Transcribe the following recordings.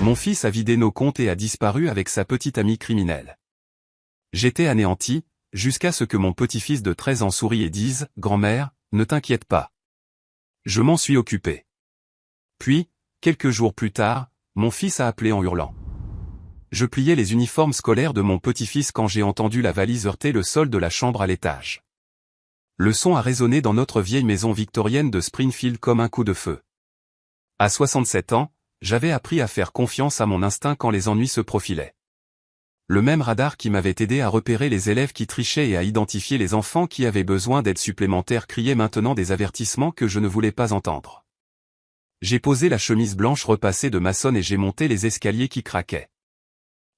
Mon fils a vidé nos comptes et a disparu avec sa petite amie criminelle. J'étais anéanti, jusqu'à ce que mon petit-fils de 13 ans sourie et dise « Grand-mère, ne t'inquiète pas. Je m'en suis occupé. » Puis, quelques jours plus tard, mon fils a appelé en hurlant. Je pliais les uniformes scolaires de mon petit-fils quand j'ai entendu la valise heurter le sol de la chambre à l'étage. Le son a résonné dans notre vieille maison victorienne de Springfield comme un coup de feu. À 67 ans, j'avais appris à faire confiance à mon instinct quand les ennuis se profilaient. Le même radar qui m'avait aidé à repérer les élèves qui trichaient et à identifier les enfants qui avaient besoin d'aide supplémentaire criait maintenant des avertissements que je ne voulais pas entendre. J'ai posé la chemise blanche repassée de maçonne et j'ai monté les escaliers qui craquaient.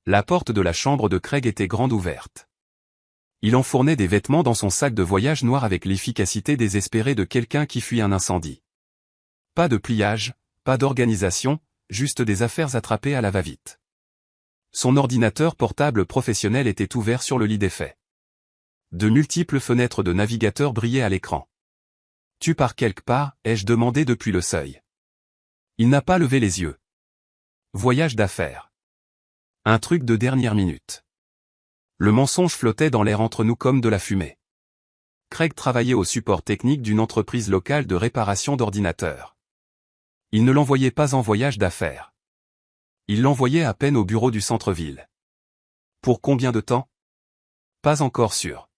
La porte de la chambre de Craig était grande ouverte. Il enfournait des vêtements dans son sac de voyage noir avec l'efficacité désespérée de quelqu'un qui fuit un incendie. Pas de pliage, pas d'organisation, juste des affaires attrapées à la va-vite. Son ordinateur portable professionnel était ouvert sur le lit défait. De multiples fenêtres de navigateur brillaient à l'écran. « Tu pars quelque part ?» ai-je demandé depuis le seuil. Il n'a pas levé les yeux. Voyage d'affaires. Un truc de dernière minute. Le mensonge flottait dans l'air entre nous comme de la fumée. Craig travaillait au support technique d'une entreprise locale de réparation d'ordinateurs. Il ne l'envoyait pas en voyage d'affaires. Il l'envoyait à peine au bureau du centre-ville. Pour combien de temps? Pas encore sûr.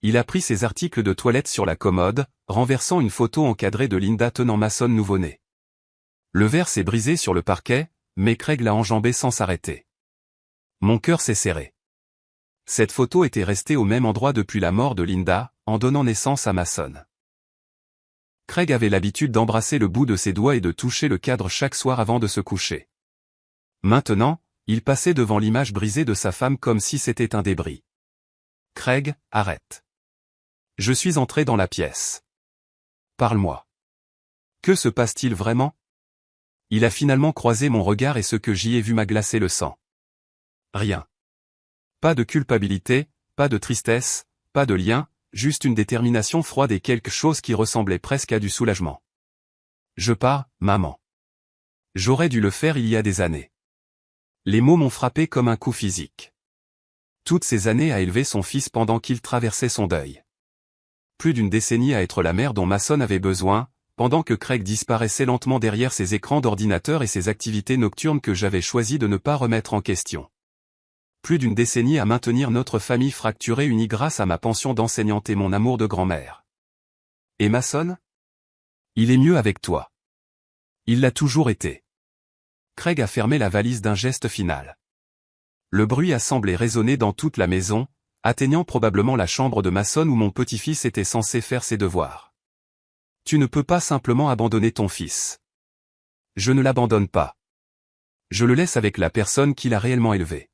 Il a pris ses articles de toilette sur la commode, renversant une photo encadrée de Linda tenant Mason nouveau-né. Le verre s'est brisé sur le parquet, mais Craig l'a enjambé sans s'arrêter. Mon cœur s'est serré. Cette photo était restée au même endroit depuis la mort de Linda, en donnant naissance à Mason. Craig avait l'habitude d'embrasser le bout de ses doigts et de toucher le cadre chaque soir avant de se coucher. Maintenant, il passait devant l'image brisée de sa femme comme si c'était un débris. « Craig, arrête. » Je suis entré dans la pièce. « Parle-moi. Que se passe-t-il vraiment ?» Il a finalement croisé mon regard et ce que j'y ai vu m'a glacé le sang. Rien. Pas de culpabilité, pas de tristesse, pas de lien, juste une détermination froide et quelque chose qui ressemblait presque à du soulagement. Je pars, maman. J'aurais dû le faire il y a des années. Les mots m'ont frappé comme un coup physique. Toutes ces années à élever son fils pendant qu'il traversait son deuil. Plus d'une décennie à être la mère dont Mason avait besoin, pendant que Craig disparaissait lentement derrière ses écrans d'ordinateur et ses activités nocturnes que j'avais choisi de ne pas remettre en question. Plus d'une décennie à maintenir notre famille fracturée unie grâce à ma pension d'enseignante et mon amour de grand-mère. Et Mason? Il est mieux avec toi. Il l'a toujours été. Craig a fermé la valise d'un geste final. Le bruit a semblé résonner dans toute la maison, atteignant probablement la chambre de Mason où mon petit-fils était censé faire ses devoirs. Tu ne peux pas simplement abandonner ton fils. Je ne l'abandonne pas. Je le laisse avec la personne qui l'a réellement élevé.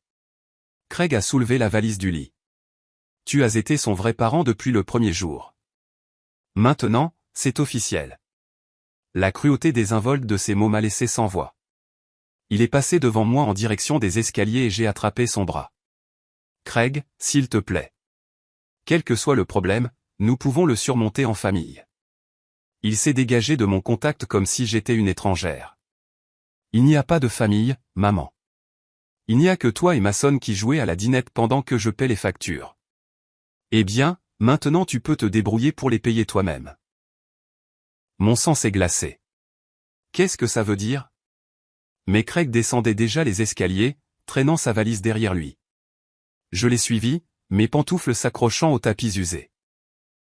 Craig a soulevé la valise du lit. Tu as été son vrai parent depuis le premier jour. Maintenant, c'est officiel. La cruauté désinvolte de ces mots m'a laissé sans voix. Il est passé devant moi en direction des escaliers et j'ai attrapé son bras. Craig, s'il te plaît. Quel que soit le problème, nous pouvons le surmonter en famille. Il s'est dégagé de mon contact comme si j'étais une étrangère. Il n'y a pas de famille, maman. Il n'y a que toi et Mason qui jouez à la dinette pendant que je paie les factures. Eh bien, maintenant tu peux te débrouiller pour les payer toi-même. Mon sang s'est glacé. Qu'est-ce que ça veut dire? Mais Craig descendait déjà les escaliers, traînant sa valise derrière lui. Je l'ai suivi, mes pantoufles s'accrochant aux tapis usés.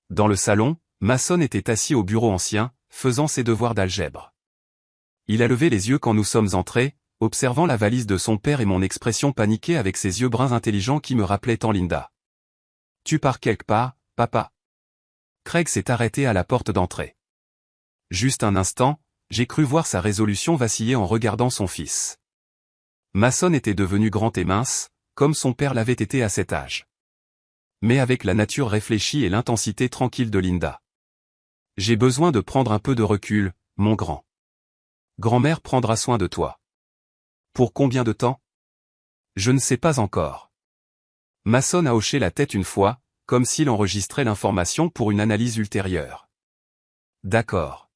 Dans le salon, Mason était assis au bureau ancien, faisant ses devoirs d'algèbre. Il a levé les yeux quand nous sommes entrés, observant la valise de son père et mon expression paniquée avec ses yeux bruns intelligents qui me rappelaient tant Linda. « Tu pars quelque part, papa ?» Craig s'est arrêté à la porte d'entrée. Juste un instant, j'ai cru voir sa résolution vaciller en regardant son fils. Mason était devenu grand et mince, comme son père l'avait été à cet âge. Mais avec la nature réfléchie et l'intensité tranquille de Linda. J'ai besoin de prendre un peu de recul, mon grand. Grand-mère prendra soin de toi. Pour combien de temps? Je ne sais pas encore. Mason a hoché la tête une fois, comme s'il enregistrait l'information pour une analyse ultérieure. D'accord.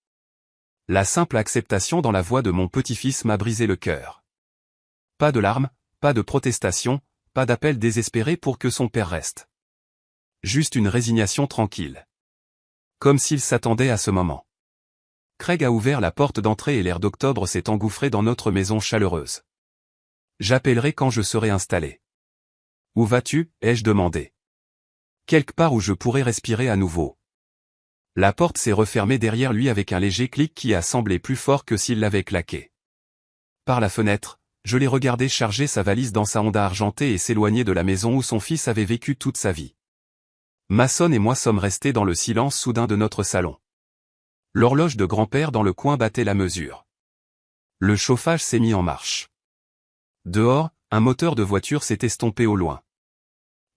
La simple acceptation dans la voix de mon petit-fils m'a brisé le cœur. Pas de larmes, pas de protestations, pas d'appel désespéré pour que son père reste. Juste une résignation tranquille. Comme s'il s'attendait à ce moment. Craig a ouvert la porte d'entrée et l'air d'octobre s'est engouffré dans notre maison chaleureuse. J'appellerai quand je serai installé. Où vas-tu, ai-je demandé. Quelque part où je pourrai respirer à nouveau. La porte s'est refermée derrière lui avec un léger clic qui a semblé plus fort que s'il l'avait claqué. Par la fenêtre, je l'ai regardé charger sa valise dans sa Honda argentée et s'éloigner de la maison où son fils avait vécu toute sa vie. Mason et moi sommes restés dans le silence soudain de notre salon. L'horloge de grand-père dans le coin battait la mesure. Le chauffage s'est mis en marche. Dehors, un moteur de voiture s'est estompé au loin.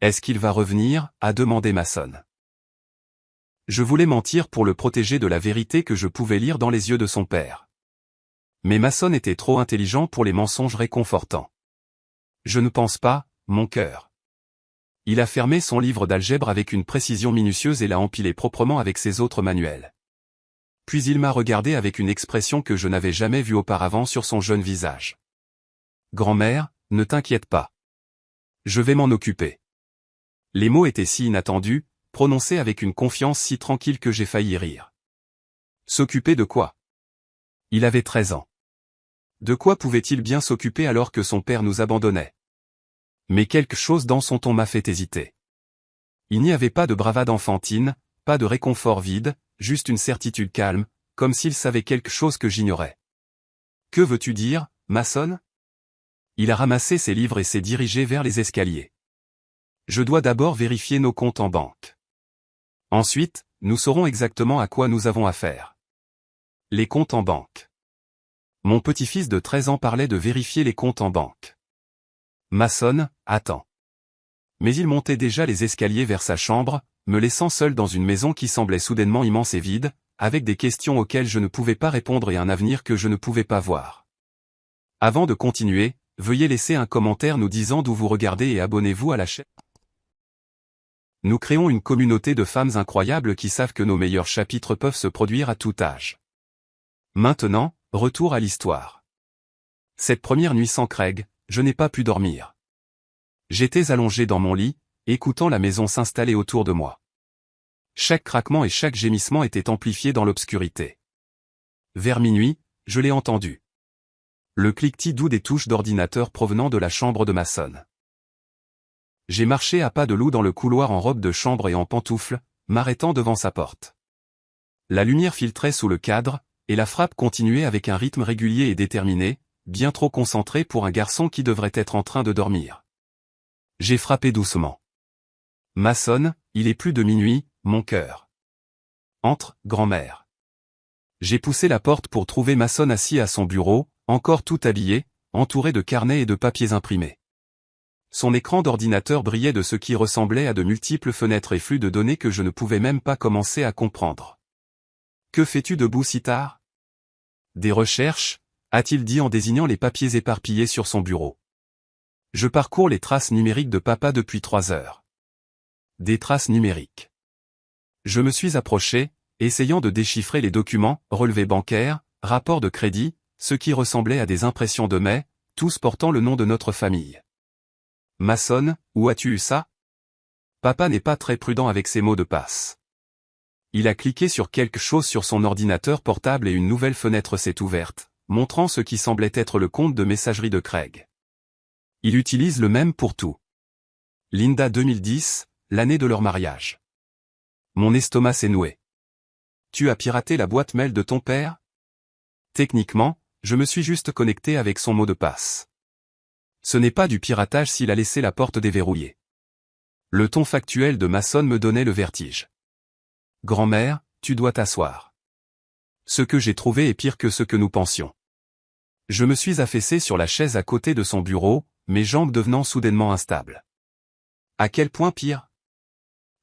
Est-ce qu'il va revenir, a demandé Mason. Je voulais mentir pour le protéger de la vérité que je pouvais lire dans les yeux de son père. Mais Mason était trop intelligent pour les mensonges réconfortants. Je ne pense pas, mon cœur. Il a fermé son livre d'algèbre avec une précision minutieuse et l'a empilé proprement avec ses autres manuels. Puis il m'a regardé avec une expression que je n'avais jamais vue auparavant sur son jeune visage. Grand-mère, ne t'inquiète pas. Je vais m'en occuper. Les mots étaient si inattendus, prononcés avec une confiance si tranquille que j'ai failli rire. S'occuper de quoi? Il avait 13 ans. De quoi pouvait-il bien s'occuper alors que son père nous abandonnait? Mais quelque chose dans son ton m'a fait hésiter. Il n'y avait pas de bravade enfantine, pas de réconfort vide, juste une certitude calme, comme s'il savait quelque chose que j'ignorais. Que veux-tu dire, Mason? Il a ramassé ses livres et s'est dirigé vers les escaliers. Je dois d'abord vérifier nos comptes en banque. Ensuite, nous saurons exactement à quoi nous avons affaire. Les comptes en banque. Mon petit-fils de 13 ans parlait de vérifier les comptes en banque. Mason, attends. Mais il montait déjà les escaliers vers sa chambre, me laissant seul dans une maison qui semblait soudainement immense et vide, avec des questions auxquelles je ne pouvais pas répondre et un avenir que je ne pouvais pas voir. Avant de continuer, veuillez laisser un commentaire nous disant d'où vous regardez et abonnez-vous à la chaîne. Nous créons une communauté de femmes incroyables qui savent que nos meilleurs chapitres peuvent se produire à tout âge. Maintenant, retour à l'histoire. Cette première nuit sans Craig, je n'ai pas pu dormir. J'étais allongé dans mon lit, écoutant la maison s'installer autour de moi. Chaque craquement et chaque gémissement étaient amplifiés dans l'obscurité. Vers minuit, je l'ai entendu. Le cliquetis doux des touches d'ordinateur provenant de la chambre de Mason. J'ai marché à pas de loup dans le couloir en robe de chambre et en pantoufles, m'arrêtant devant sa porte. La lumière filtrait sous le cadre, et la frappe continuait avec un rythme régulier et déterminé, bien trop concentré pour un garçon qui devrait être en train de dormir. J'ai frappé doucement. Mason, il est plus de minuit, mon cœur. Entre, grand-mère. J'ai poussé la porte pour trouver Mason assis à son bureau, encore tout habillé, entouré de carnets et de papiers imprimés. Son écran d'ordinateur brillait de ce qui ressemblait à de multiples fenêtres et flux de données que je ne pouvais même pas commencer à comprendre. Que fais-tu debout si tard? Des recherches, a-t-il dit en désignant les papiers éparpillés sur son bureau. Je parcours les traces numériques de papa depuis 3 heures. Des traces numériques. Je me suis approché, essayant de déchiffrer les documents, relevés bancaires, rapports de crédit, ce qui ressemblait à des impressions de mai, tous portant le nom de notre famille. Mason, où as-tu eu ça? Papa n'est pas très prudent avec ses mots de passe. Il a cliqué sur quelque chose sur son ordinateur portable et une nouvelle fenêtre s'est ouverte, montrant ce qui semblait être le compte de messagerie de Craig. Il utilise le même pour tout. Linda 2010, l'année de leur mariage. Mon estomac s'est noué. Tu as piraté la boîte mail de ton père? Techniquement, je me suis juste connecté avec son mot de passe. Ce n'est pas du piratage s'il a laissé la porte déverrouillée. Le ton factuel de Mason me donnait le vertige. Grand-mère, tu dois t'asseoir. Ce que j'ai trouvé est pire que ce que nous pensions. Je me suis affaissé sur la chaise à côté de son bureau, mes jambes devenant soudainement instables. À quel point pire?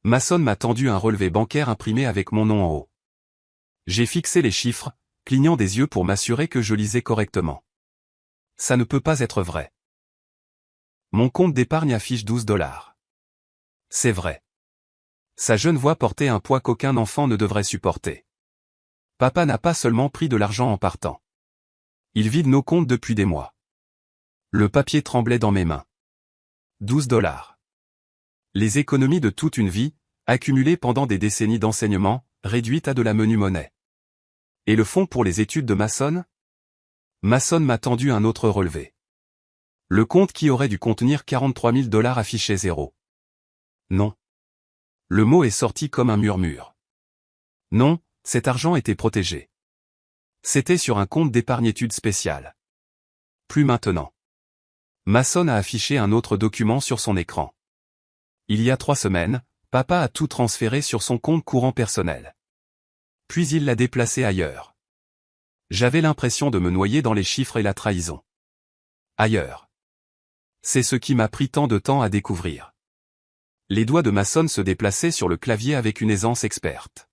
Mason m'a tendu un relevé bancaire imprimé avec mon nom en haut. J'ai fixé les chiffres, clignant des yeux pour m'assurer que je lisais correctement. Ça ne peut pas être vrai. Mon compte d'épargne affiche $12. C'est vrai. Sa jeune voix portait un poids qu'aucun enfant ne devrait supporter. Papa n'a pas seulement pris de l'argent en partant. Il vide nos comptes depuis des mois. Le papier tremblait dans mes mains. 12 $. Les économies de toute une vie, accumulées pendant des décennies d'enseignement, réduites à de la menue monnaie. Et le fonds pour les études de Mason? Mason m'a tendu un autre relevé. Le compte qui aurait dû contenir 43 000 $ affichait 0. Non. Le mot est sorti comme un murmure. Non, cet argent était protégé. C'était sur un compte d'épargne études spéciale. Plus maintenant. Mason a affiché un autre document sur son écran. Il y a 3 semaines, papa a tout transféré sur son compte courant personnel. Puis il l'a déplacé ailleurs. J'avais l'impression de me noyer dans les chiffres et la trahison. Ailleurs. C'est ce qui m'a pris tant de temps à découvrir. Les doigts de Mason se déplaçaient sur le clavier avec une aisance experte.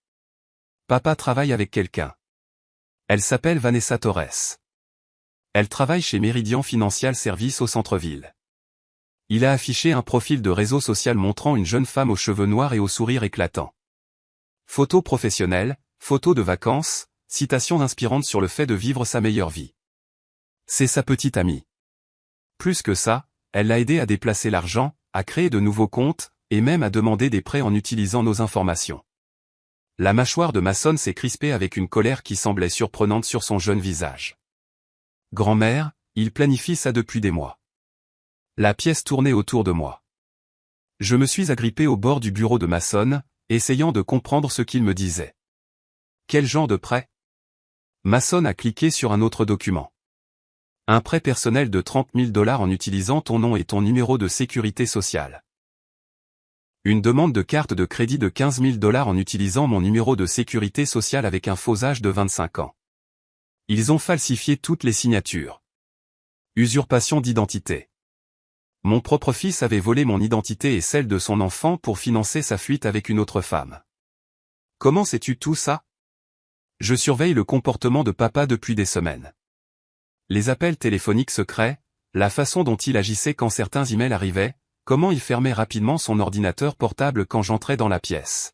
Papa travaille avec quelqu'un. Elle s'appelle Vanessa Torres. Elle travaille chez Meridian Financial Services au centre-ville. Il a affiché un profil de réseau social montrant une jeune femme aux cheveux noirs et au sourire éclatant. Photos professionnelles, photos de vacances, citations inspirantes sur le fait de vivre sa meilleure vie. C'est sa petite amie. Plus que ça, elle l'a aidé à déplacer l'argent, à créer de nouveaux comptes, et même à demander des prêts en utilisant nos informations. La mâchoire de Mason s'est crispée avec une colère qui semblait surprenante sur son jeune visage. Grand-mère, il planifie ça depuis des mois. La pièce tournait autour de moi. Je me suis agrippé au bord du bureau de Mason, essayant de comprendre ce qu'il me disait. Quel genre de prêt? Mason a cliqué sur un autre document. Un prêt personnel de 30 000 $ en utilisant ton nom et ton numéro de sécurité sociale. Une demande de carte de crédit de 15 000 $ en utilisant mon numéro de sécurité sociale avec un faux âge de 25 ans. Ils ont falsifié toutes les signatures. Usurpation d'identité. Mon propre fils avait volé mon identité et celle de son enfant pour financer sa fuite avec une autre femme. Comment sais-tu tout ça? Je surveille le comportement de papa depuis des semaines. Les appels téléphoniques secrets, la façon dont il agissait quand certains emails arrivaient, comment il fermait rapidement son ordinateur portable quand j'entrais dans la pièce.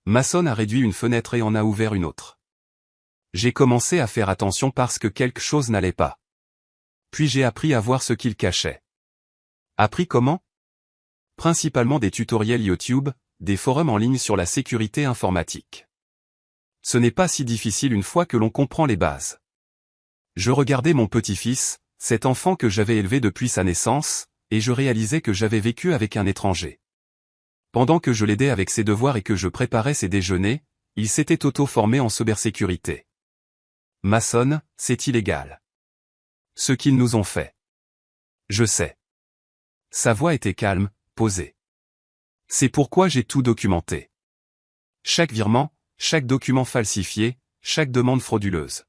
Mason a réduit une fenêtre et en a ouvert une autre. J'ai commencé à faire attention parce que quelque chose n'allait pas. Puis j'ai appris à voir ce qu'il cachait. Appris comment? Principalement des tutoriels YouTube, des forums en ligne sur la sécurité informatique. Ce n'est pas si difficile une fois que l'on comprend les bases. Je regardais mon petit-fils, cet enfant que j'avais élevé depuis sa naissance, et je réalisais que j'avais vécu avec un étranger. Pendant que je l'aidais avec ses devoirs et que je préparais ses déjeuners, il s'était auto-formé en cybersécurité. Mason, c'est illégal. Ce qu'ils nous ont fait. Je sais. Sa voix était calme, posée. C'est pourquoi j'ai tout documenté. Chaque virement, chaque document falsifié, chaque demande frauduleuse.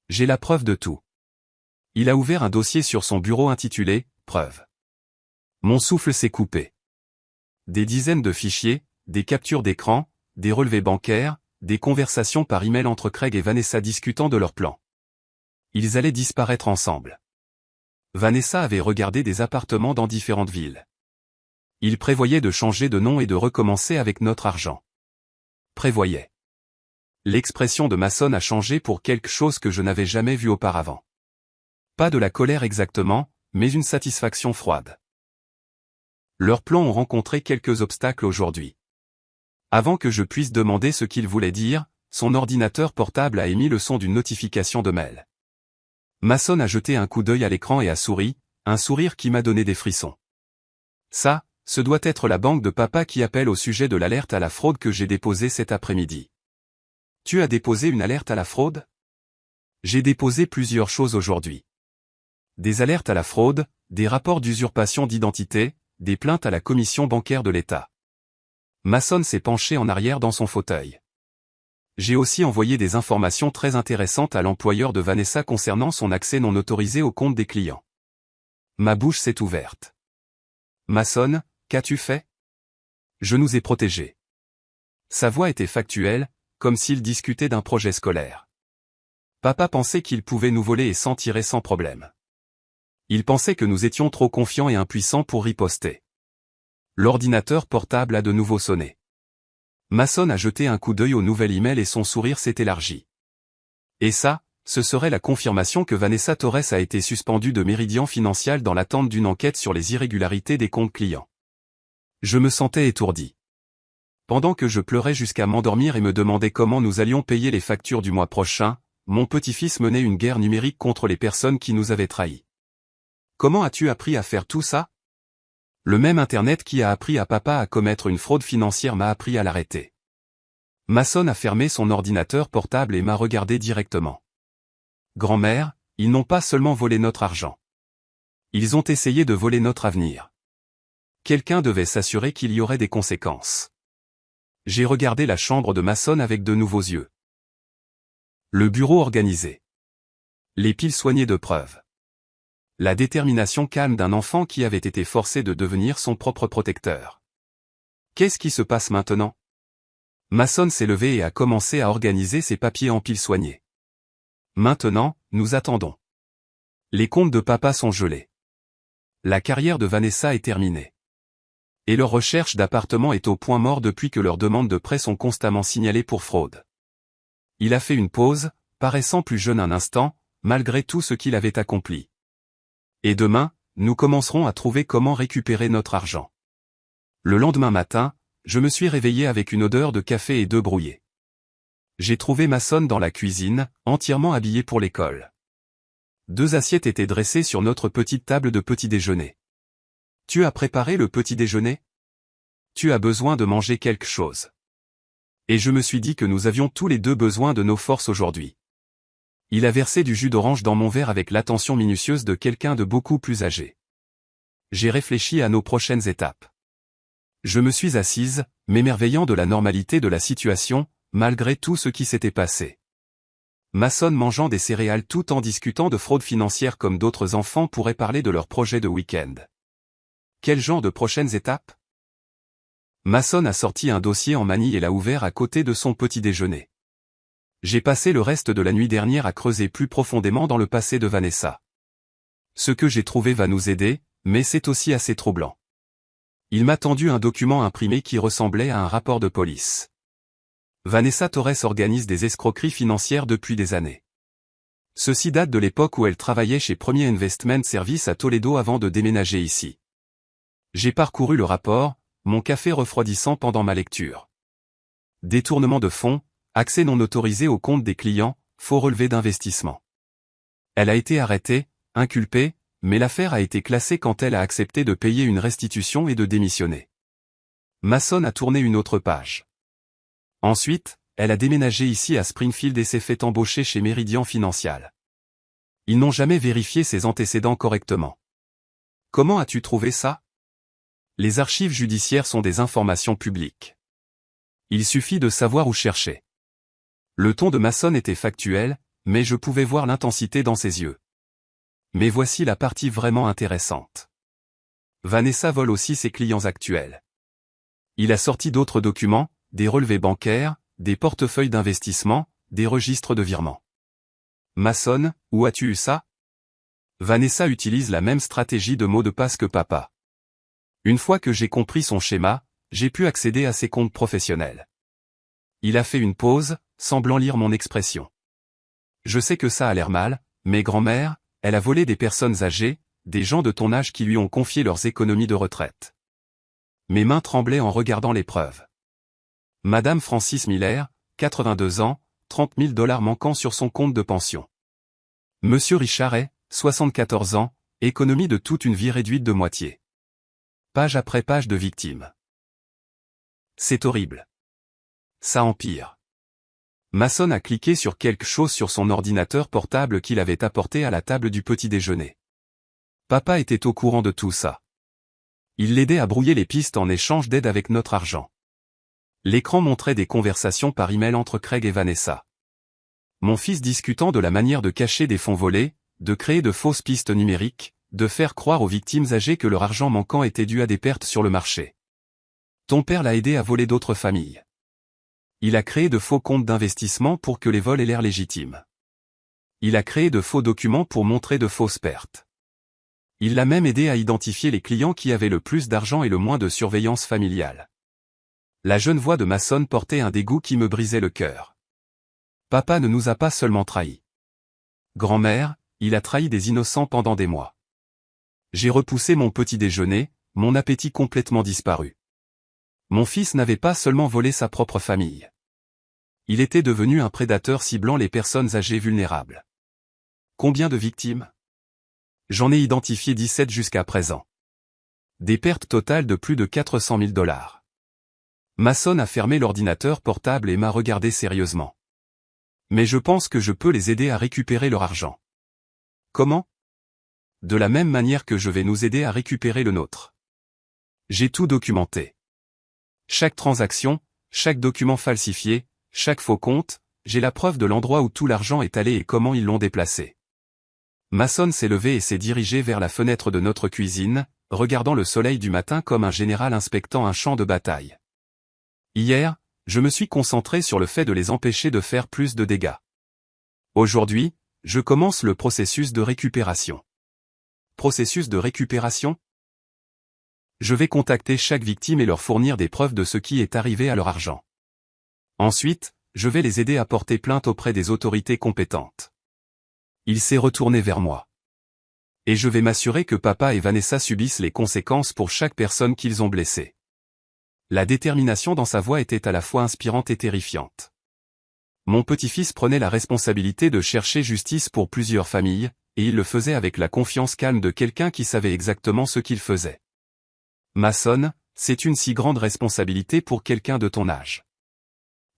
J'ai la preuve de tout. Il a ouvert un dossier sur son bureau intitulé « Preuve ». Mon souffle s'est coupé. Des dizaines de fichiers, des captures d'écran, des relevés bancaires, des conversations par email entre Craig et Vanessa discutant de leur plan. Ils allaient disparaître ensemble. Vanessa avait regardé des appartements dans différentes villes. Il prévoyait de changer de nom et de recommencer avec notre argent. Prévoyait. L'expression de Mason a changé pour quelque chose que je n'avais jamais vu auparavant. Pas de la colère exactement, mais une satisfaction froide. Leurs plans ont rencontré quelques obstacles aujourd'hui. Avant que je puisse demander ce qu'il voulait dire, son ordinateur portable a émis le son d'une notification de mail. Mason a jeté un coup d'œil à l'écran et a souri, un sourire qui m'a donné des frissons. Ça, ce doit être la banque de papa qui appelle au sujet de l'alerte à la fraude que j'ai déposée cet après-midi. Tu as déposé une alerte à la fraude? J'ai déposé plusieurs choses aujourd'hui. Des alertes à la fraude, des rapports d'usurpation d'identité, des plaintes à la commission bancaire de l'État. Mason s'est penché en arrière dans son fauteuil. J'ai aussi envoyé des informations très intéressantes à l'employeur de Vanessa concernant son accès non autorisé au compte des clients. Ma bouche s'est ouverte. Mason, qu'as-tu fait? Je nous ai protégés. Sa voix était factuelle, comme s'il discutait d'un projet scolaire. Papa pensait qu'il pouvait nous voler et s'en tirer sans problème. Il pensait que nous étions trop confiants et impuissants pour riposter. L'ordinateur portable a de nouveau sonné. Mason a jeté un coup d'œil au nouvel email et son sourire s'est élargi. Et ça, ce serait la confirmation que Vanessa Torres a été suspendue de Meridian Financial dans l'attente d'une enquête sur les irrégularités des comptes clients. Je me sentais étourdi. Pendant que je pleurais jusqu'à m'endormir et me demandais comment nous allions payer les factures du mois prochain, mon petit-fils menait une guerre numérique contre les personnes qui nous avaient trahis. Comment as-tu appris à faire tout ça? Le même Internet qui a appris à papa à commettre une fraude financière m'a appris à l'arrêter. Mason a fermé son ordinateur portable et m'a regardé directement. Grand-mère, ils n'ont pas seulement volé notre argent. Ils ont essayé de voler notre avenir. Quelqu'un devait s'assurer qu'il y aurait des conséquences. J'ai regardé la chambre de Mason avec de nouveaux yeux. Le bureau organisé. Les piles soignées de preuves. La détermination calme d'un enfant qui avait été forcé de devenir son propre protecteur. Qu'est-ce qui se passe maintenant? Mason s'est levé et a commencé à organiser ses papiers en piles soignées. Maintenant, nous attendons. Les comptes de papa sont gelés. La carrière de Vanessa est terminée. Et leur recherche d'appartement est au point mort depuis que leurs demandes de prêt sont constamment signalées pour fraude. Il a fait une pause, paraissant plus jeune un instant, malgré tout ce qu'il avait accompli. Et demain, nous commencerons à trouver comment récupérer notre argent. Le lendemain matin, je me suis réveillé avec une odeur de café et d'œufs brouillés. J'ai trouvé Mason dans la cuisine, entièrement habillé pour l'école. 2 assiettes étaient dressées sur notre petite table de petit déjeuner. Tu as préparé le petit déjeuner? Tu as besoin de manger quelque chose. Et je me suis dit que nous avions tous les deux besoin de nos forces aujourd'hui. Il a versé du jus d'orange dans mon verre avec l'attention minutieuse de quelqu'un de beaucoup plus âgé. J'ai réfléchi à nos prochaines étapes. Je me suis assise, m'émerveillant de la normalité de la situation, malgré tout ce qui s'était passé. Mason mangeant des céréales tout en discutant de fraude financière comme d'autres enfants pourraient parler de leur projet de week-end. Quel genre de prochaines étapes? Mason a sorti un dossier en manille et l'a ouvert à côté de son petit déjeuner. J'ai passé le reste de la nuit dernière à creuser plus profondément dans le passé de Vanessa. Ce que j'ai trouvé va nous aider, mais c'est aussi assez troublant. Il m'a tendu un document imprimé qui ressemblait à un rapport de police. Vanessa Torres organise des escroqueries financières depuis des années. Ceci date de l'époque où elle travaillait chez Premier Investment Service à Toledo avant de déménager ici. J'ai parcouru le rapport, mon café refroidissant pendant ma lecture. Détournement de fonds, accès non autorisé au compte des clients, faux relevé d'investissement. Elle a été arrêtée, inculpée, mais l'affaire a été classée quand elle a accepté de payer une restitution et de démissionner. Mason a tourné une autre page. Ensuite, elle a déménagé ici à Springfield et s'est fait embaucher chez Meridian Financial. Ils n'ont jamais vérifié ses antécédents correctement. Comment as-tu trouvé ça? Les archives judiciaires sont des informations publiques. Il suffit de savoir où chercher. Le ton de Mason était factuel, mais je pouvais voir l'intensité dans ses yeux. Mais voici la partie vraiment intéressante. Vanessa vole aussi ses clients actuels. Il a sorti d'autres documents, des relevés bancaires, des portefeuilles d'investissement, des registres de virements. Mason, où as-tu eu ça? Vanessa utilise la même stratégie de mots de passe que papa. Une fois que j'ai compris son schéma, j'ai pu accéder à ses comptes professionnels. Il a fait une pause, semblant lire mon expression. Je sais que ça a l'air mal, mais grand-mère, elle a volé des personnes âgées, des gens de ton âge qui lui ont confié leurs économies de retraite. Mes mains tremblaient en regardant les preuves. Madame Francis Miller, 82 ans, $30 000 manquants sur son compte de pension. Monsieur Richard Hay, 74 ans, économie de toute une vie réduite de moitié. Page après page de victimes. C'est horrible. Ça empire. Mason a cliqué sur quelque chose sur son ordinateur portable qu'il avait apporté à la table du petit déjeuner. Papa était au courant de tout ça. Il l'aidait à brouiller les pistes en échange d'aide avec notre argent. L'écran montrait des conversations par email entre Craig et Vanessa. Mon fils discutant de la manière de cacher des fonds volés, de créer de fausses pistes numériques, de faire croire aux victimes âgées que leur argent manquant était dû à des pertes sur le marché. Ton père l'a aidé à voler d'autres familles. Il a créé de faux comptes d'investissement pour que les vols aient l'air légitimes. Il a créé de faux documents pour montrer de fausses pertes. Il l'a même aidé à identifier les clients qui avaient le plus d'argent et le moins de surveillance familiale. La jeune voix de Mason portait un dégoût qui me brisait le cœur. Papa ne nous a pas seulement trahis. Grand-mère, il a trahi des innocents pendant des mois. J'ai repoussé mon petit déjeuner, mon appétit complètement disparu. Mon fils n'avait pas seulement volé sa propre famille. Il était devenu un prédateur ciblant les personnes âgées vulnérables. Combien de victimes? J'en ai identifié 17 jusqu'à présent. Des pertes totales de plus de 400 000 $. Mason a fermé l'ordinateur portable et m'a regardé sérieusement. Mais je pense que je peux les aider à récupérer leur argent. Comment? De la même manière que je vais nous aider à récupérer le nôtre. J'ai tout documenté. Chaque transaction, chaque document falsifié, chaque faux compte, j'ai la preuve de l'endroit où tout l'argent est allé et comment ils l'ont déplacé. Mason s'est levé et s'est dirigé vers la fenêtre de notre cuisine, regardant le soleil du matin comme un général inspectant un champ de bataille. Hier, je me suis concentré sur le fait de les empêcher de faire plus de dégâts. Aujourd'hui, je commence le processus de récupération. Processus de récupération? Je vais contacter chaque victime et leur fournir des preuves de ce qui est arrivé à leur argent. Ensuite, je vais les aider à porter plainte auprès des autorités compétentes. Il s'est retourné vers moi. Et je vais m'assurer que papa et Vanessa subissent les conséquences pour chaque personne qu'ils ont blessée. La détermination dans sa voix était à la fois inspirante et terrifiante. Mon petit-fils prenait la responsabilité de chercher justice pour plusieurs familles, et il le faisait avec la confiance calme de quelqu'un qui savait exactement ce qu'il faisait. Mason, c'est une si grande responsabilité pour quelqu'un de ton âge.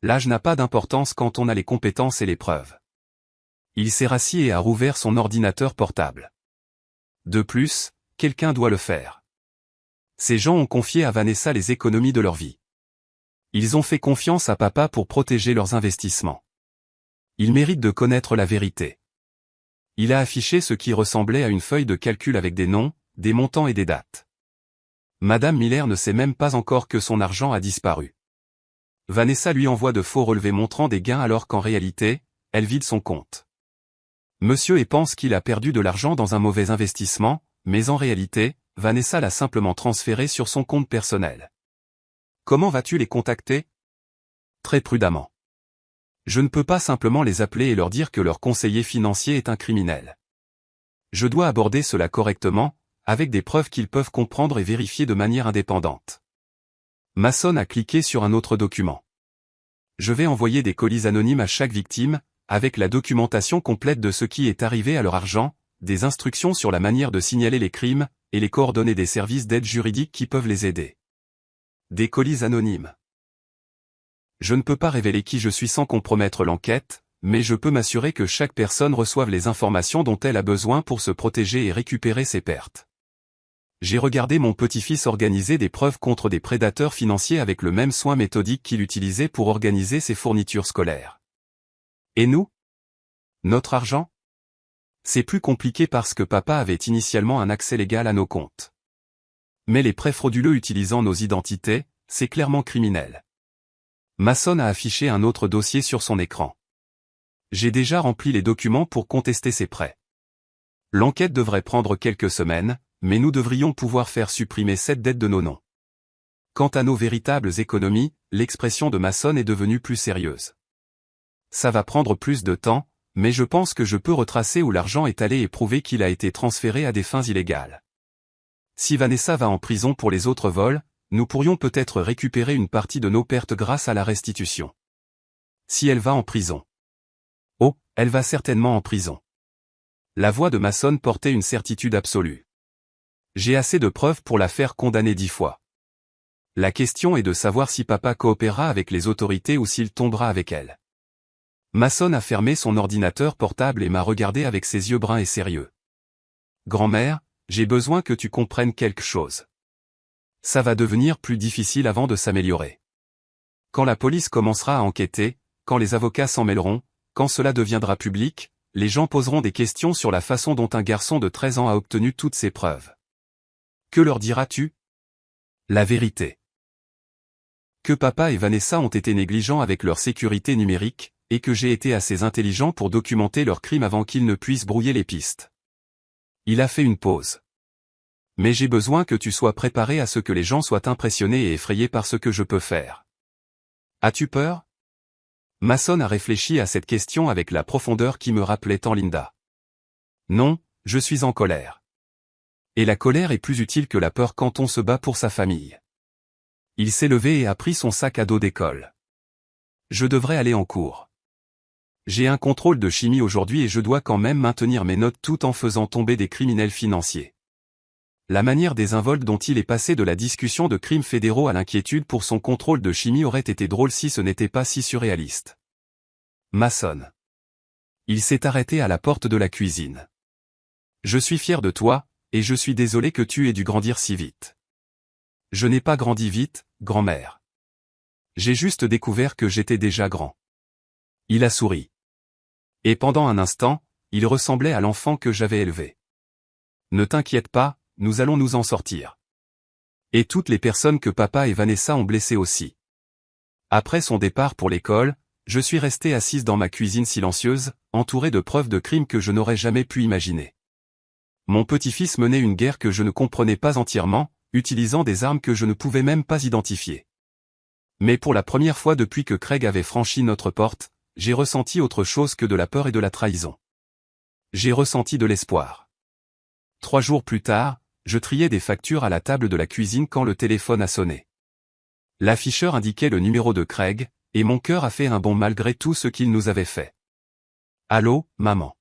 L'âge n'a pas d'importance quand on a les compétences et les preuves. Il s'est rassis et a rouvert son ordinateur portable. De plus, quelqu'un doit le faire. Ces gens ont confié à Vanessa les économies de leur vie. Ils ont fait confiance à papa pour protéger leurs investissements. Ils méritent de connaître la vérité. Il a affiché ce qui ressemblait à une feuille de calcul avec des noms, des montants et des dates. Madame Miller ne sait même pas encore que son argent a disparu. Vanessa lui envoie de faux relevés montrant des gains alors qu'en réalité, elle vide son compte. Monsieur et pense qu'il a perdu de l'argent dans un mauvais investissement, mais en réalité, Vanessa l'a simplement transféré sur son compte personnel. Comment vas-tu les contacter? Très prudemment. Je ne peux pas simplement les appeler et leur dire que leur conseiller financier est un criminel. Je dois aborder cela correctement, avec des preuves qu'ils peuvent comprendre et vérifier de manière indépendante. Mason a cliqué sur un autre document. Je vais envoyer des colis anonymes à chaque victime, avec la documentation complète de ce qui est arrivé à leur argent, des instructions sur la manière de signaler les crimes, et les coordonnées des services d'aide juridique qui peuvent les aider. Des colis anonymes. Je ne peux pas révéler qui je suis sans compromettre l'enquête, mais je peux m'assurer que chaque personne reçoive les informations dont elle a besoin pour se protéger et récupérer ses pertes. J'ai regardé mon petit-fils organiser des preuves contre des prédateurs financiers avec le même soin méthodique qu'il utilisait pour organiser ses fournitures scolaires. Et nous? Notre argent? C'est plus compliqué parce que papa avait initialement un accès légal à nos comptes. Mais les prêts frauduleux utilisant nos identités, c'est clairement criminel. Mason a affiché un autre dossier sur son écran. J'ai déjà rempli les documents pour contester ces prêts. L'enquête devrait prendre quelques semaines, mais nous devrions pouvoir faire supprimer cette dette de nos noms. Quant à nos véritables économies, l'expression de Mason est devenue plus sérieuse. Ça va prendre plus de temps, mais je pense que je peux retracer où l'argent est allé et prouver qu'il a été transféré à des fins illégales. Si Vanessa va en prison pour les autres vols, nous pourrions peut-être récupérer une partie de nos pertes grâce à la restitution. Si elle va en prison. Oh, elle va certainement en prison. La voix de Mason portait une certitude absolue. J'ai assez de preuves pour la faire condamner 10 fois. La question est de savoir si papa coopérera avec les autorités ou s'il tombera avec elles. Mason a fermé son ordinateur portable et m'a regardé avec ses yeux bruns et sérieux. Grand-mère, j'ai besoin que tu comprennes quelque chose. Ça va devenir plus difficile avant de s'améliorer. Quand la police commencera à enquêter, quand les avocats s'en mêleront, quand cela deviendra public, les gens poseront des questions sur la façon dont un garçon de 13 ans a obtenu toutes ces preuves. Que leur diras-tu? La vérité. Que papa et Vanessa ont été négligents avec leur sécurité numérique, et que j'ai été assez intelligent pour documenter leurs crimes avant qu'ils ne puissent brouiller les pistes. Il a fait une pause. Mais j'ai besoin que tu sois préparé à ce que les gens soient impressionnés et effrayés par ce que je peux faire. As-tu peur? Mason a réfléchi à cette question avec la profondeur qui me rappelait tant Linda. Non, je suis en colère. Et la colère est plus utile que la peur quand on se bat pour sa famille. Il s'est levé et a pris son sac à dos d'école. Je devrais aller en cours. J'ai un contrôle de chimie aujourd'hui et je dois quand même maintenir mes notes tout en faisant tomber des criminels financiers. La manière désinvolte dont il est passé de la discussion de crimes fédéraux à l'inquiétude pour son contrôle de chimie aurait été drôle si ce n'était pas si surréaliste. Mason. Il s'est arrêté à la porte de la cuisine. Je suis fier de toi, et je suis désolé que tu aies dû grandir si vite. Je n'ai pas grandi vite, grand-mère. J'ai juste découvert que j'étais déjà grand. Il a souri. Et pendant un instant, il ressemblait à l'enfant que j'avais élevé. Ne t'inquiète pas, nous allons nous en sortir. Et toutes les personnes que papa et Vanessa ont blessées aussi. Après son départ pour l'école, je suis restée assise dans ma cuisine silencieuse, entourée de preuves de crimes que je n'aurais jamais pu imaginer. Mon petit-fils menait une guerre que je ne comprenais pas entièrement, utilisant des armes que je ne pouvais même pas identifier. Mais pour la première fois depuis que Craig avait franchi notre porte, j'ai ressenti autre chose que de la peur et de la trahison. J'ai ressenti de l'espoir. 3 jours plus tard, je triais des factures à la table de la cuisine quand le téléphone a sonné. L'afficheur indiquait le numéro de Craig, et mon cœur a fait un bond malgré tout ce qu'il nous avait fait. Allô, maman.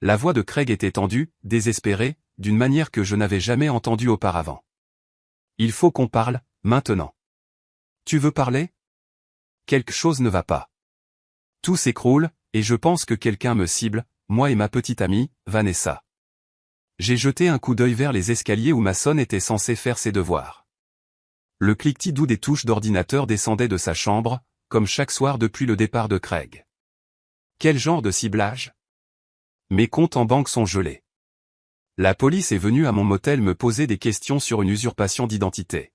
La voix de Craig était tendue, désespérée, d'une manière que je n'avais jamais entendue auparavant. Il faut qu'on parle, maintenant. Tu veux parler? Quelque chose ne va pas. Tout s'écroule, et je pense que quelqu'un me cible, moi et ma petite amie, Vanessa. J'ai jeté un coup d'œil vers les escaliers où Mason était censé faire ses devoirs. Le cliquetis doux des touches d'ordinateur descendait de sa chambre, comme chaque soir depuis le départ de Craig. Quel genre de ciblage? Mes comptes en banque sont gelés. La police est venue à mon motel me poser des questions sur une usurpation d'identité.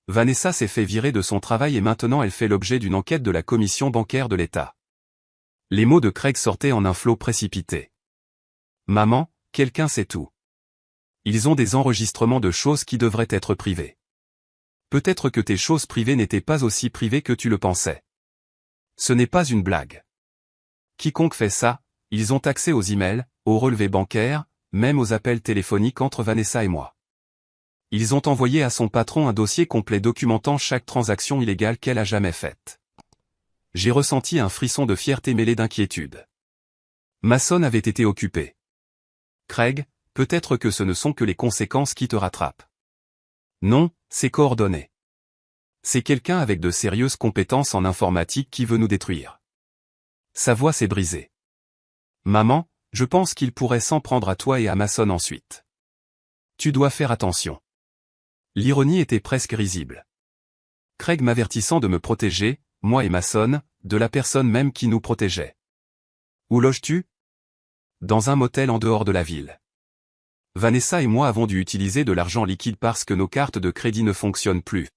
Vanessa s'est fait virer de son travail et maintenant elle fait l'objet d'une enquête de la commission bancaire de l'État. Les mots de Craig sortaient en un flot précipité. Maman, quelqu'un sait tout. Ils ont des enregistrements de choses qui devraient être privées. Peut-être que tes choses privées n'étaient pas aussi privées que tu le pensais. Ce n'est pas une blague. Quiconque fait ça, ils ont accès aux emails, aux relevés bancaires, même aux appels téléphoniques entre Vanessa et moi. Ils ont envoyé à son patron un dossier complet documentant chaque transaction illégale qu'elle a jamais faite. J'ai ressenti un frisson de fierté mêlé d'inquiétude. Mason avait été occupé. Craig, peut-être que ce ne sont que les conséquences qui te rattrapent. Non, c'est coordonné. C'est quelqu'un avec de sérieuses compétences en informatique qui veut nous détruire. Sa voix s'est brisée. Maman, je pense qu'il pourrait s'en prendre à toi et à Mason ensuite. Tu dois faire attention. L'ironie était presque risible. Craig m'avertissant de me protéger, moi et Mason, de la personne même qui nous protégeait. Où loges-tu? Dans un motel en dehors de la ville. Vanessa et moi avons dû utiliser de l'argent liquide parce que nos cartes de crédit ne fonctionnent plus.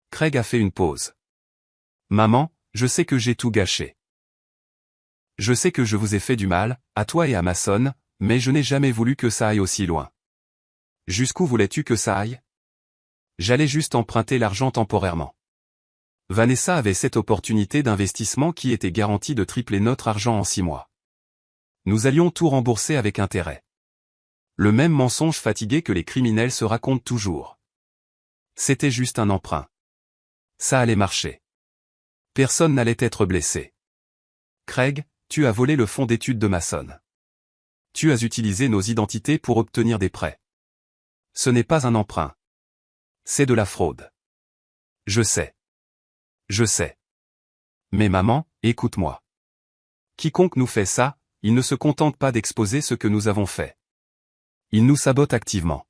Craig a fait une pause. Maman, je sais que j'ai tout gâché. Je sais que je vous ai fait du mal, à toi et à Mason, mais je n'ai jamais voulu que ça aille aussi loin. Jusqu'où voulais-tu que ça aille? J'allais juste emprunter l'argent temporairement. Vanessa avait cette opportunité d'investissement qui était garantie de tripler notre argent en 6 mois. Nous allions tout rembourser avec intérêt. Le même mensonge fatigué que les criminels se racontent toujours. C'était juste un emprunt. Ça allait marcher. Personne n'allait être blessé. Craig, tu as volé le fonds d'études de Mason. Tu as utilisé nos identités pour obtenir des prêts. Ce n'est pas un emprunt. C'est de la fraude. Je sais. Je sais. Mais maman, écoute-moi. Quiconque nous fait ça, il ne se contente pas d'exposer ce que nous avons fait. Il nous sabote activement.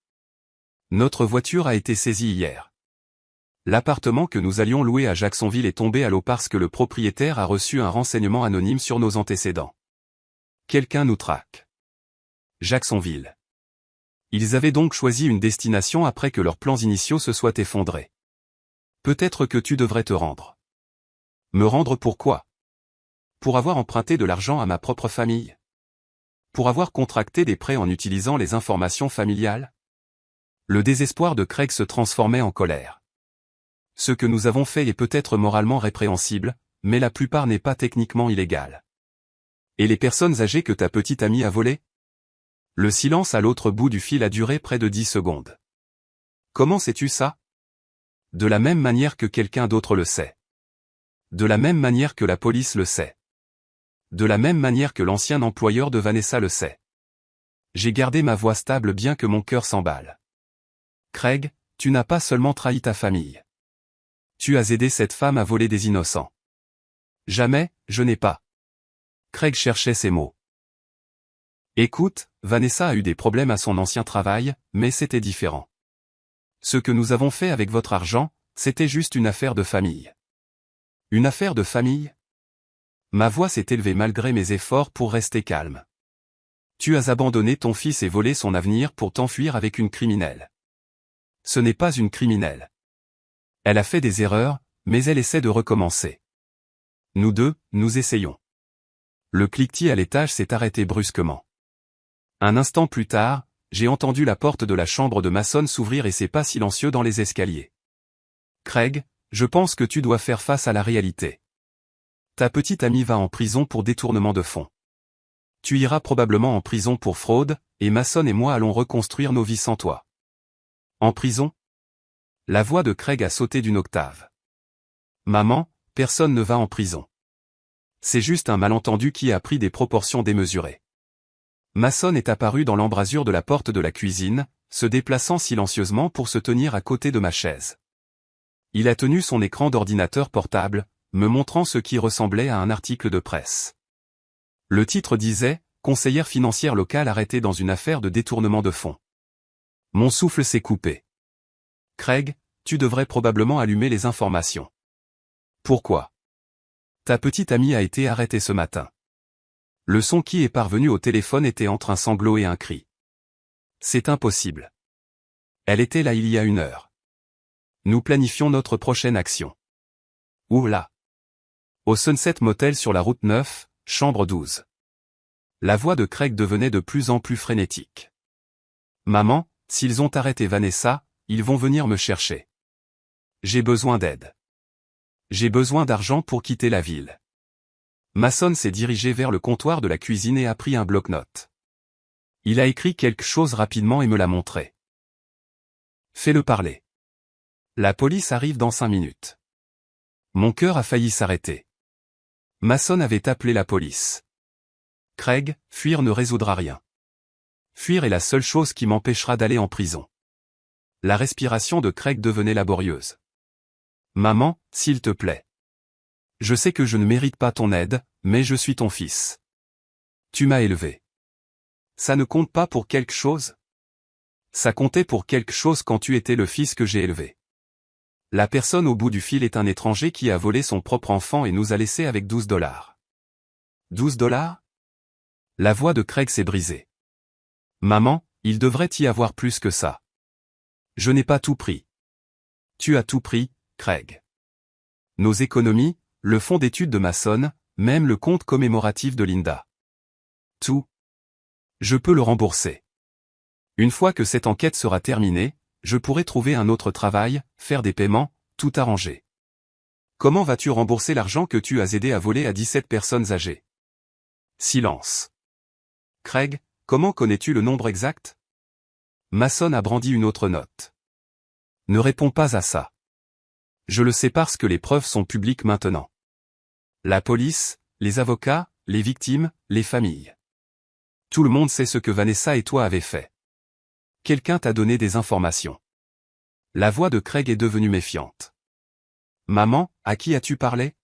Notre voiture a été saisie hier. L'appartement que nous allions louer à Jacksonville est tombé à l'eau parce que le propriétaire a reçu un renseignement anonyme sur nos antécédents. Quelqu'un nous traque. Jacksonville. Ils avaient donc choisi une destination après que leurs plans initiaux se soient effondrés. Peut-être que tu devrais te rendre. Me rendre pourquoi? Pour avoir emprunté de l'argent à ma propre famille? Pour avoir contracté des prêts en utilisant les informations familiales? Le désespoir de Craig se transformait en colère. Ce que nous avons fait est peut-être moralement répréhensible, mais la plupart n'est pas techniquement illégal. Et les personnes âgées que ta petite amie a volées? Le silence à l'autre bout du fil a duré près de 10 secondes. Comment sais-tu ça? De la même manière que quelqu'un d'autre le sait. De la même manière que la police le sait. De la même manière que l'ancien employeur de Vanessa le sait. J'ai gardé ma voix stable bien que mon cœur s'emballe. Craig, tu n'as pas seulement trahi ta famille. Tu as aidé cette femme à voler des innocents. Jamais, je n'ai pas. Craig cherchait ses mots. Écoute, Vanessa a eu des problèmes à son ancien travail, mais c'était différent. Ce que nous avons fait avec votre argent, c'était juste une affaire de famille. Une affaire de famille? Ma voix s'est élevée malgré mes efforts pour rester calme. Tu as abandonné ton fils et volé son avenir pour t'enfuir avec une criminelle. Ce n'est pas une criminelle. Elle a fait des erreurs, mais elle essaie de recommencer. Nous deux, nous essayons. Le cliquetis à l'étage s'est arrêté brusquement. Un instant plus tard, j'ai entendu la porte de la chambre de Mason s'ouvrir et ses pas silencieux dans les escaliers. Craig, je pense que tu dois faire face à la réalité. Ta petite amie va en prison pour détournement de fonds. Tu iras probablement en prison pour fraude, et Mason et moi allons reconstruire nos vies sans toi. En prison? La voix de Craig a sauté d'une octave. Maman, personne ne va en prison. C'est juste un malentendu qui a pris des proportions démesurées. Mason est apparu dans l'embrasure de la porte de la cuisine, se déplaçant silencieusement pour se tenir à côté de ma chaise. Il a tenu son écran d'ordinateur portable, me montrant ce qui ressemblait à un article de presse. Le titre disait « Conseillère financière locale arrêtée dans une affaire de détournement de fonds ». Mon souffle s'est coupé. Craig, tu devrais probablement allumer les informations. Pourquoi? Ta petite amie a été arrêtée ce matin. Le son qui est parvenu au téléphone était entre un sanglot et un cri. C'est impossible. Elle était là il y a 1 heure. Nous planifions notre prochaine action. Où là? Au Sunset Motel sur la route 9, chambre 12. La voix de Craig devenait de plus en plus frénétique. Maman, s'ils ont arrêté Vanessa, ils vont venir me chercher. J'ai besoin d'aide. J'ai besoin d'argent pour quitter la ville. Mason s'est dirigé vers le comptoir de la cuisine et a pris un bloc-notes. Il a écrit quelque chose rapidement et me l'a montré. Fais-le parler. La police arrive dans 5 minutes. Mon cœur a failli s'arrêter. Mason avait appelé la police. Craig, fuir ne résoudra rien. Fuir est la seule chose qui m'empêchera d'aller en prison. La respiration de Craig devenait laborieuse. Maman, s'il te plaît. Je sais que je ne mérite pas ton aide, mais je suis ton fils. Tu m'as élevé. Ça ne compte pas pour quelque chose? Ça comptait pour quelque chose quand tu étais le fils que j'ai élevé. La personne au bout du fil est un étranger qui a volé son propre enfant et nous a laissé avec $12. $12? La voix de Craig s'est brisée. Maman, il devrait y avoir plus que ça. Je n'ai pas tout pris. Tu as tout pris, Craig. Nos économies, le fonds d'études de Mason, même le compte commémoratif de Linda. Tout. Je peux le rembourser. Une fois que cette enquête sera terminée, je pourrai trouver un autre travail, faire des paiements, tout arranger. Comment vas-tu rembourser l'argent que tu as aidé à voler à 17 personnes âgées? Silence. Craig, comment connais-tu le nombre exact? Mason a brandi une autre note. Ne réponds pas à ça. Je le sais parce que les preuves sont publiques maintenant. La police, les avocats, les victimes, les familles. Tout le monde sait ce que Vanessa et toi avez fait. Quelqu'un t'a donné des informations. La voix de Craig est devenue méfiante. Maman, à qui as-tu parlé?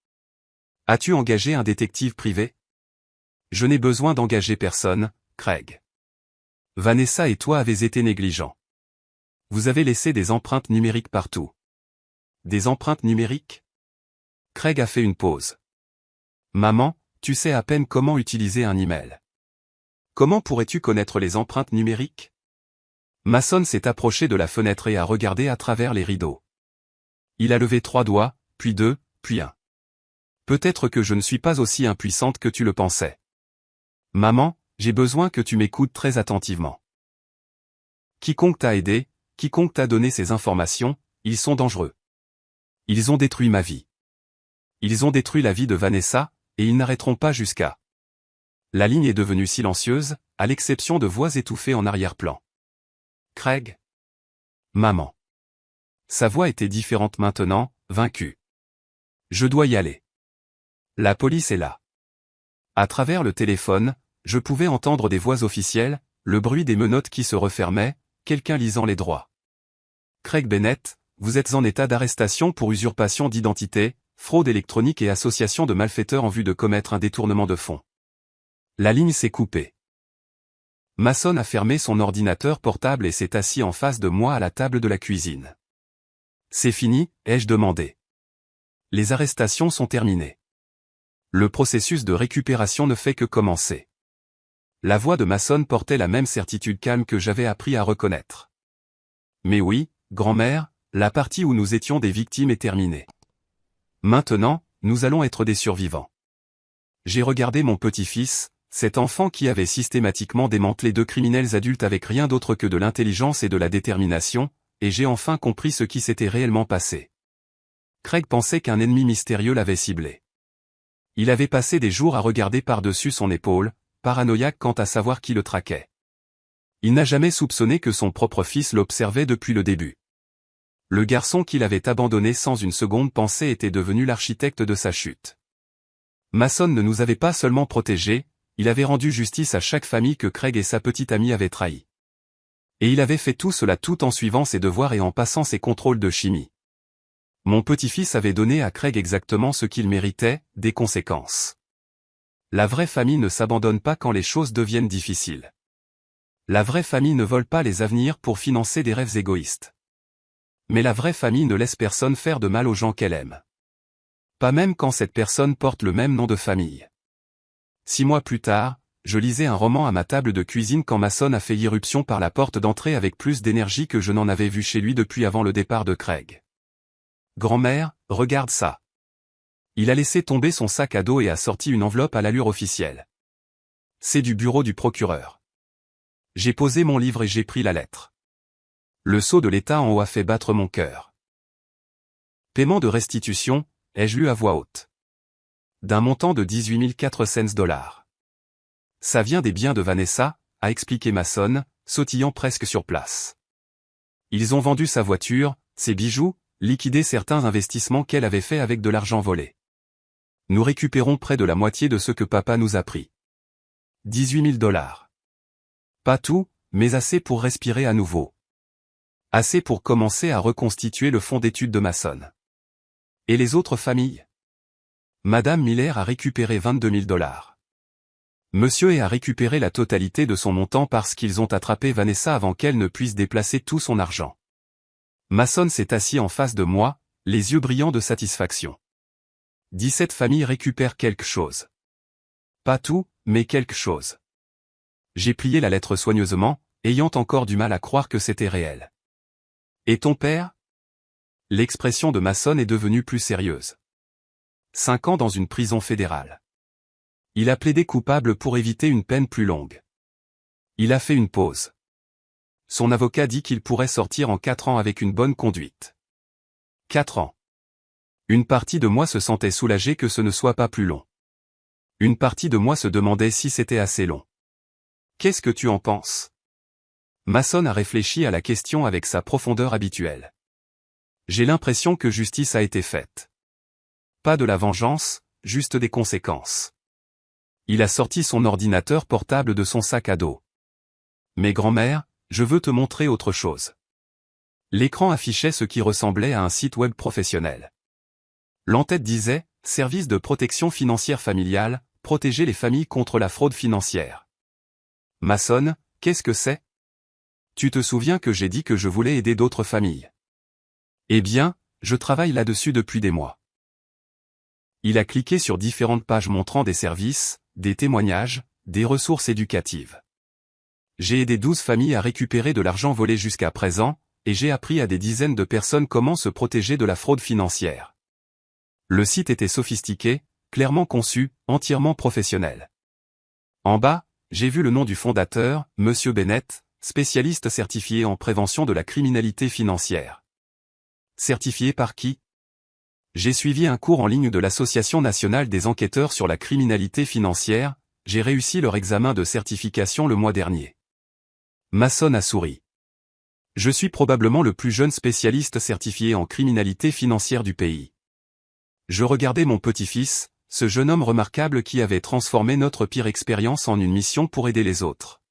As-tu engagé un détective privé? Je n'ai besoin d'engager personne, Craig. Vanessa et toi avez été négligents. Vous avez laissé des empreintes numériques partout. Des empreintes numériques? Craig a fait une pause. Maman, tu sais à peine comment utiliser un email. Comment pourrais-tu connaître les empreintes numériques? Mason s'est approché de la fenêtre et a regardé à travers les rideaux. Il a levé 3 doigts, puis 2, puis 1. Peut-être que je ne suis pas aussi impuissante que tu le pensais. Maman, j'ai besoin que tu m'écoutes très attentivement. Quiconque t'a aidé, quiconque t'a donné ces informations, ils sont dangereux. Ils ont détruit ma vie. Ils ont détruit la vie de Vanessa, et ils n'arrêteront pas jusqu'à... La ligne est devenue silencieuse, à l'exception de voix étouffées en arrière-plan. Craig? Maman. Sa voix était différente maintenant, vaincue. Je dois y aller. La police est là. À travers le téléphone, je pouvais entendre des voix officielles, le bruit des menottes qui se refermaient, quelqu'un lisant les droits. Craig Bennett, vous êtes en état d'arrestation pour usurpation d'identité, fraude électronique et association de malfaiteurs en vue de commettre un détournement de fonds. La ligne s'est coupée. Mason a fermé son ordinateur portable et s'est assis en face de moi à la table de la cuisine. C'est fini, ai-je demandé. Les arrestations sont terminées. Le processus de récupération ne fait que commencer. La voix de Mason portait la même certitude calme que j'avais appris à reconnaître. Mais oui, grand-mère, la partie où nous étions des victimes est terminée. Maintenant, nous allons être des survivants. J'ai regardé mon petit-fils, cet enfant qui avait systématiquement démantelé deux criminels adultes avec rien d'autre que de l'intelligence et de la détermination, et j'ai enfin compris ce qui s'était réellement passé. Craig pensait qu'un ennemi mystérieux l'avait ciblé. Il avait passé des jours à regarder par-dessus son épaule, paranoïaque quant à savoir qui le traquait. Il n'a jamais soupçonné que son propre fils l'observait depuis le début. Le garçon qu'il avait abandonné sans une seconde pensée était devenu l'architecte de sa chute. Mason ne nous avait pas seulement protégés, il avait rendu justice à chaque famille que Craig et sa petite amie avaient trahi. Et il avait fait tout cela tout en suivant ses devoirs et en passant ses contrôles de chimie. Mon petit-fils avait donné à Craig exactement ce qu'il méritait, des conséquences. La vraie famille ne s'abandonne pas quand les choses deviennent difficiles. La vraie famille ne vole pas les avenirs pour financer des rêves égoïstes. Mais la vraie famille ne laisse personne faire de mal aux gens qu'elle aime. Pas même quand cette personne porte le même nom de famille. 6 mois plus tard, je lisais un roman à ma table de cuisine quand Mason a fait irruption par la porte d'entrée avec plus d'énergie que je n'en avais vu chez lui depuis avant le départ de Craig. Grand-mère, regarde ça. Il a laissé tomber son sac à dos et a sorti une enveloppe à l'allure officielle. C'est du bureau du procureur. J'ai posé mon livre et j'ai pris la lettre. Le sceau de l'État en haut a fait battre mon cœur. Paiement de restitution, ai-je lu à voix haute. D'un montant de 18 400 $. Ça vient des biens de Vanessa, a expliqué Mason, sautillant presque sur place. Ils ont vendu sa voiture, ses bijoux, liquidé certains investissements qu'elle avait faits avec de l'argent volé. Nous récupérons près de la moitié de ce que papa nous a pris. 18 000 $. Pas tout, mais assez pour respirer à nouveau. Assez pour commencer à reconstituer le fonds d'études de Mason. Et les autres familles? Madame Miller a récupéré 22 000 $. Monsieur E a récupéré la totalité de son montant parce qu'ils ont attrapé Vanessa avant qu'elle ne puisse déplacer tout son argent. Mason s'est assis en face de moi, les yeux brillants de satisfaction. 17 familles récupèrent quelque chose. Pas tout, mais quelque chose. J'ai plié la lettre soigneusement, ayant encore du mal à croire que c'était réel. Et ton père? L'expression de Mason est devenue plus sérieuse. 5 ans dans une prison fédérale. Il a plaidé coupable pour éviter une peine plus longue. Il a fait une pause. Son avocat dit qu'il pourrait sortir en 4 ans avec une bonne conduite. 4 ans. Une partie de moi se sentait soulagée que ce ne soit pas plus long. Une partie de moi se demandait si c'était assez long. Qu'est-ce que tu en penses? Mason a réfléchi à la question avec sa profondeur habituelle. J'ai l'impression que justice a été faite. Pas de la vengeance, juste des conséquences. Il a sorti son ordinateur portable de son sac à dos. Mais grand-mère, je veux te montrer autre chose. L'écran affichait ce qui ressemblait à un site web professionnel. L'entête disait « Service de protection financière familiale, protéger les familles contre la fraude financière ». Mason, qu'est-ce que c'est? Tu te souviens que j'ai dit que je voulais aider d'autres familles? Eh bien, je travaille là-dessus depuis des mois. Il a cliqué sur différentes pages montrant des services, des témoignages, des ressources éducatives. J'ai aidé 12 familles à récupérer de l'argent volé jusqu'à présent, et j'ai appris à des dizaines de personnes comment se protéger de la fraude financière. Le site était sophistiqué, clairement conçu, entièrement professionnel. En bas, j'ai vu le nom du fondateur, Monsieur Bennett, spécialiste certifié en prévention de la criminalité financière. Certifié par qui? J'ai suivi un cours en ligne de l'Association nationale des enquêteurs sur la criminalité financière, j'ai réussi leur examen de certification le mois dernier. Masson a souri. Je suis probablement le plus jeune spécialiste certifié en criminalité financière du pays. Je regardais mon petit-fils, ce jeune homme remarquable qui avait transformé notre pire expérience en une mission pour aider les autres.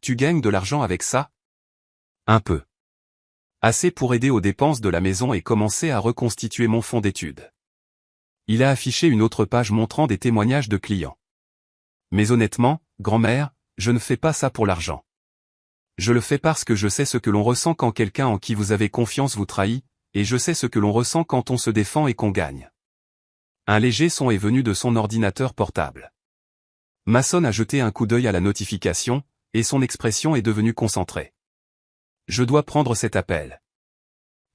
Tu gagnes de l'argent avec ça? Un peu. Assez pour aider aux dépenses de la maison et commencer à reconstituer mon fonds d'études. Il a affiché une autre page montrant des témoignages de clients. Mais honnêtement, grand-mère, je ne fais pas ça pour l'argent. Je le fais parce que je sais ce que l'on ressent quand quelqu'un en qui vous avez confiance vous trahit, et je sais ce que l'on ressent quand on se défend et qu'on gagne. Un léger son est venu de son ordinateur portable. Masson a jeté un coup d'œil à la notification, et son expression est devenue concentrée. Je dois prendre cet appel.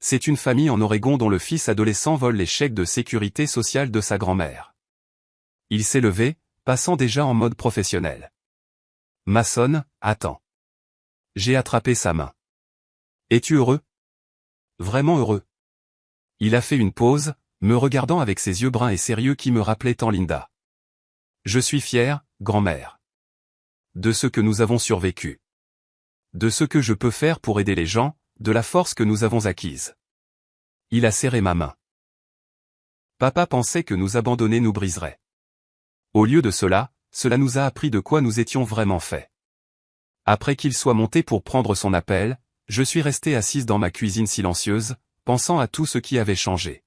C'est une famille en Oregon dont le fils adolescent vole les chèques de sécurité sociale de sa grand-mère. Il s'est levé, passant déjà en mode professionnel. Masson, attends. J'ai attrapé sa main. Es-tu heureux? Vraiment heureux. Il a fait une pause, me regardant avec ses yeux bruns et sérieux qui me rappelaient tant Linda. Je suis fier, grand-mère. De ce que nous avons survécu. De ce que je peux faire pour aider les gens, de la force que nous avons acquise. Il a serré ma main. Papa pensait que nous abandonner nous briserait. Au lieu de cela, cela nous a appris de quoi nous étions vraiment faits. Après qu'il soit monté pour prendre son appel, je suis restée assise dans ma cuisine silencieuse, pensant à tout ce qui avait changé.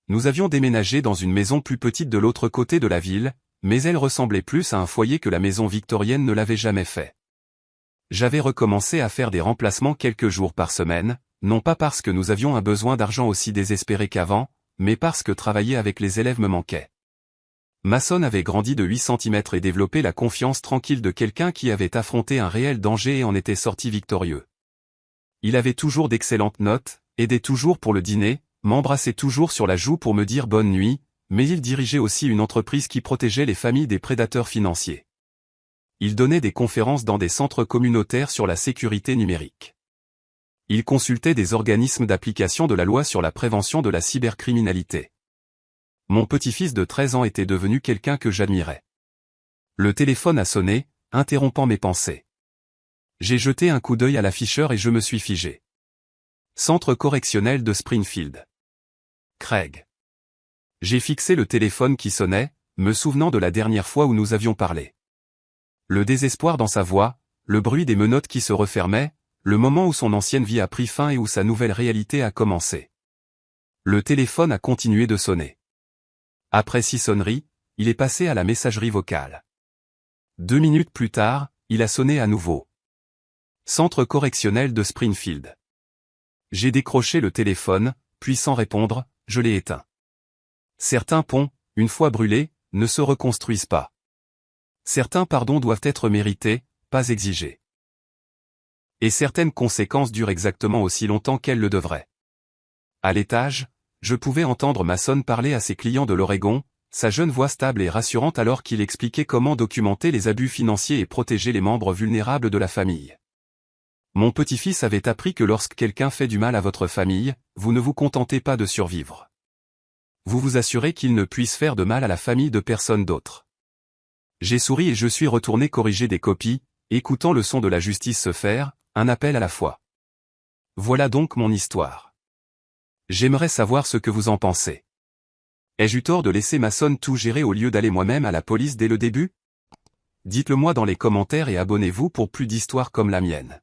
Nous avions déménagé dans une maison plus petite de l'autre côté de la ville, mais elle ressemblait plus à un foyer que la maison victorienne ne l'avait jamais fait. J'avais recommencé à faire des remplacements quelques jours par semaine, non pas parce que nous avions un besoin d'argent aussi désespéré qu'avant, mais parce que travailler avec les élèves me manquait. Masson avait grandi de 8 cm et développé la confiance tranquille de quelqu'un qui avait affronté un réel danger et en était sorti victorieux. Il avait toujours d'excellentes notes, aidait toujours pour le dîner, m'embrassait toujours sur la joue pour me dire bonne nuit, mais il dirigeait aussi une entreprise qui protégeait les familles des prédateurs financiers. Il donnait des conférences dans des centres communautaires sur la sécurité numérique. Il consultait des organismes d'application de la loi sur la prévention de la cybercriminalité. Mon petit-fils de 13 ans était devenu quelqu'un que j'admirais. Le téléphone a sonné, interrompant mes pensées. J'ai jeté un coup d'œil à l'afficheur et je me suis figé. Centre correctionnel de Springfield. Craig. J'ai fixé le téléphone qui sonnait, me souvenant de la dernière fois où nous avions parlé. Le désespoir dans sa voix, le bruit des menottes qui se refermaient, le moment où son ancienne vie a pris fin et où sa nouvelle réalité a commencé. Le téléphone a continué de sonner. Après 6 sonneries, il est passé à la messagerie vocale. 2 minutes plus tard, il a sonné à nouveau. Centre correctionnel de Springfield. J'ai décroché le téléphone, puis sans répondre, je l'ai éteint. Certains ponts, une fois brûlés, ne se reconstruisent pas. Certains pardons doivent être mérités, pas exigés. Et certaines conséquences durent exactement aussi longtemps qu'elles le devraient. À l'étage, je pouvais entendre Masson parler à ses clients de l'Oregon, sa jeune voix stable et rassurante alors qu'il expliquait comment documenter les abus financiers et protéger les membres vulnérables de la famille. Mon petit-fils avait appris que lorsque quelqu'un fait du mal à votre famille, vous ne vous contentez pas de survivre. Vous vous assurez qu'il ne puisse faire de mal à la famille de personne d'autre. J'ai souri et je suis retourné corriger des copies, écoutant le son de la justice se faire, un appel à la fois. Voilà donc mon histoire. J'aimerais savoir ce que vous en pensez. Ai-je eu tort de laisser Masson tout gérer au lieu d'aller moi-même à la police dès le début? Dites-le moi dans les commentaires et abonnez-vous pour plus d'histoires comme la mienne.